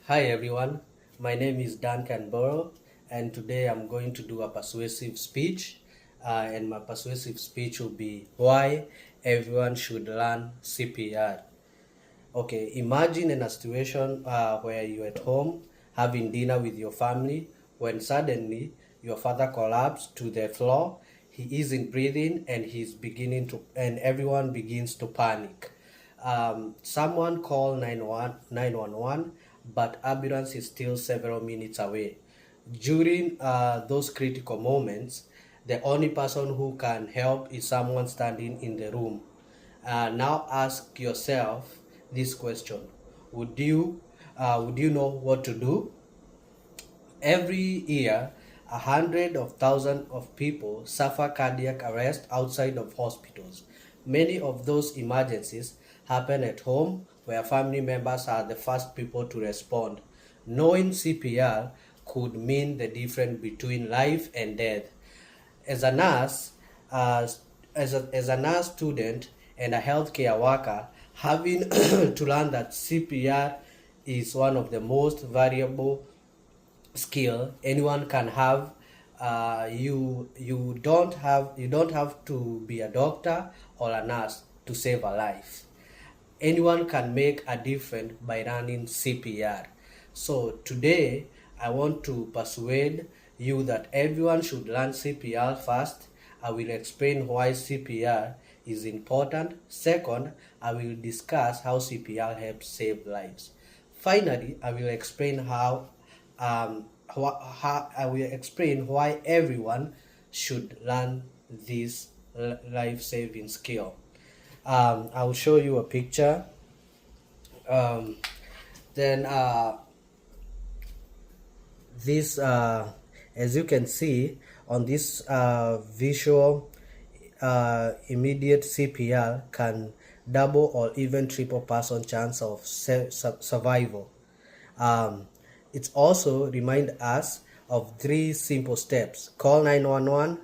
Hi everyone, my name is Duncan Burrow, and today I'm going to do a persuasive speech. And my persuasive speech will be why everyone should learn CPR. Okay, imagine in a situation where you're at home having dinner with your family when suddenly your father collapsed to the floor. He isn't breathing and and everyone begins to panic. Someone call 911, but ambulance is still several minutes away. During those critical moments, the only person who can help is someone standing in the room. Now ask yourself this question: Would you know what to do? Every year, a hundred of thousands of people suffer cardiac arrest outside of hospitals. Many of those emergencies happen at home, where family members are the first people to respond. Knowing CPR could mean the difference between life and death. As a nurse, uh, as a nurse student and a healthcare worker, having to learn that CPR is one of the most valuable skill anyone can have. You don't have to be a doctor or a nurse to save a life. Anyone can make a difference by learning CPR. So today I want to persuade you that everyone should learn CPR first. I will explain why CPR is important. Second, I will discuss how CPR helps save lives. Finally, I will explain why everyone should learn this life-saving skill. I will show you a picture. Um, then this, as you can see on this visual, immediate CPR can double or even triple person chance of survival. Um, it also remind us of three simple steps: call 911,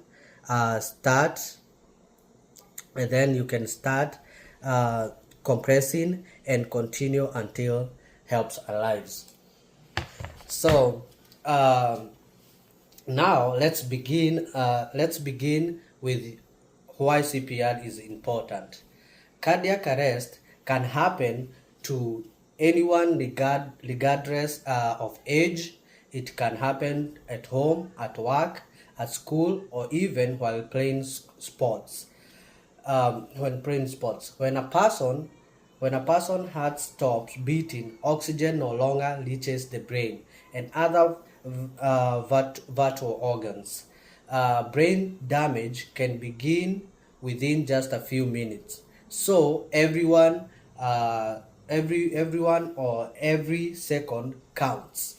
start, and then you can start uh, compressing and continue until helps arrives. So um, now let's begin with why CPR is important. Cardiac arrest can happen to anyone regardless of age. It can happen at home, at work, at school, or even while playing sports. When a person heart stops beating, oxygen no longer reaches the brain and other vital organs. Brain damage can begin within just a few minutes. So everyone or every second counts.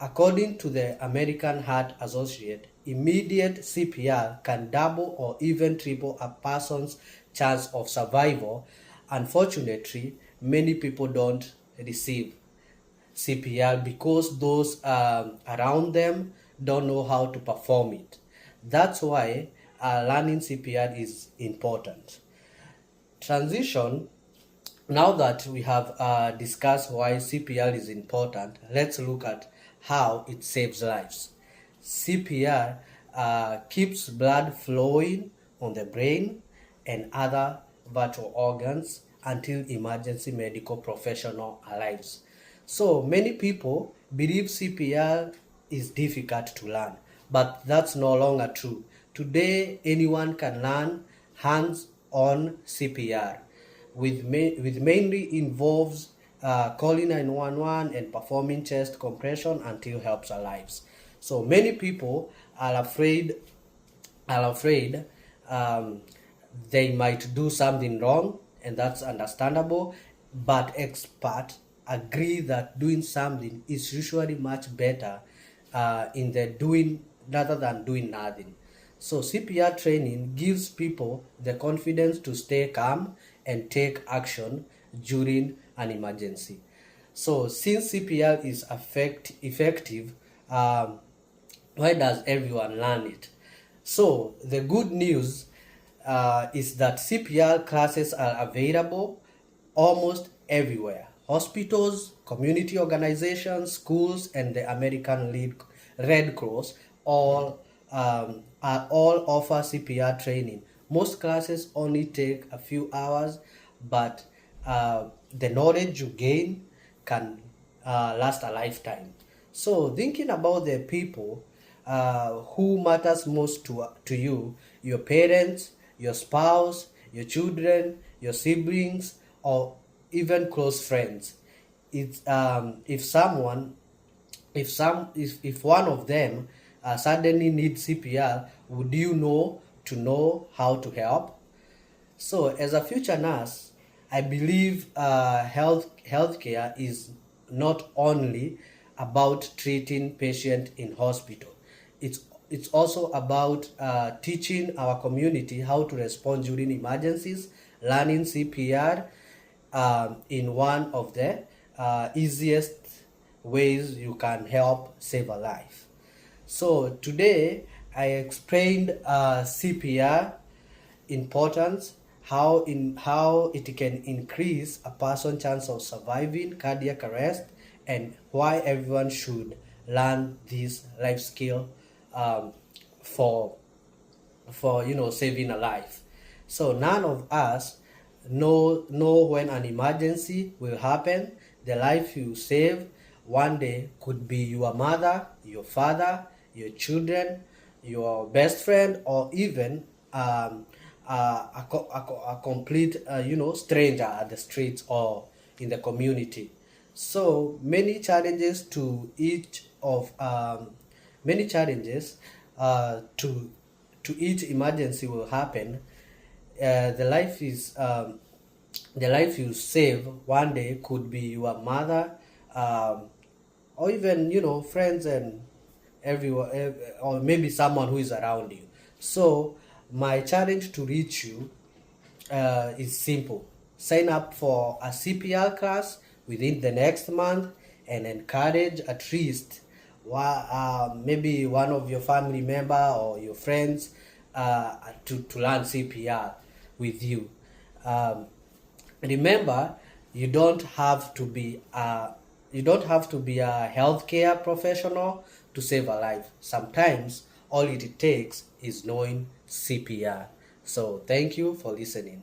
According to the American Heart Association, immediate CPR can double or even triple a person's chance of survival. Unfortunately, many people don't receive CPR because those around them don't know how to perform it. That's why learning CPR is important. Transition. Now that we have discussed why CPR is important, let's look at how it saves lives. CPR keeps blood flowing on the brain and other vital organs until emergency medical professional arrives. So many people believe CPR is difficult to learn, but that's no longer true. Today, anyone can learn hands-on CPR with mainly involves calling 911 and performing chest compression until helps arrives. So many people are afraid um, they might do something wrong, and that's understandable. But experts agree that doing something is usually much better in the doing rather than doing nothing. So CPR training gives people the confidence to stay calm and take action during an emergency. So since CPR is effective, why does everyone learn it? So the good news is that CPR classes are available almost everywhere. Hospitals, community organizations, schools, and the Red Cross all offer CPR training. Most classes only take a few hours, but the knowledge you gain can last a lifetime. So thinking about the people who matters most to you, your parents, your spouse, your children, your siblings, or even close friends. It's if one of them suddenly needs CPR, would you know how to help? So, as a future nurse, I believe healthcare is not only about treating patient in hospital. It's it's also about teaching our community how to respond during emergencies, learning CPR in one of the easiest ways you can help save a life. So today I explained CPR importance, how it can increase a person's chance of surviving cardiac arrest, and why everyone should learn this life skill um, for saving a life. So none of us know when an emergency will happen. The life you save one day could be your mother, your father, your children, your best friend, or even a complete stranger at the streets or in the community. So many challenges to each emergency will happen. The life you save one day could be your mother, or even friends and everyone, or maybe someone who is around you. So my challenge to reach you is simple. Sign up for a CPR class within the next month and encourage at least maybe one of your family member or your friends to learn CPR with you. Um, Remember, you don't have to be a healthcare professional to save a life. Sometimes all it takes is knowing CPR. So thank you for listening.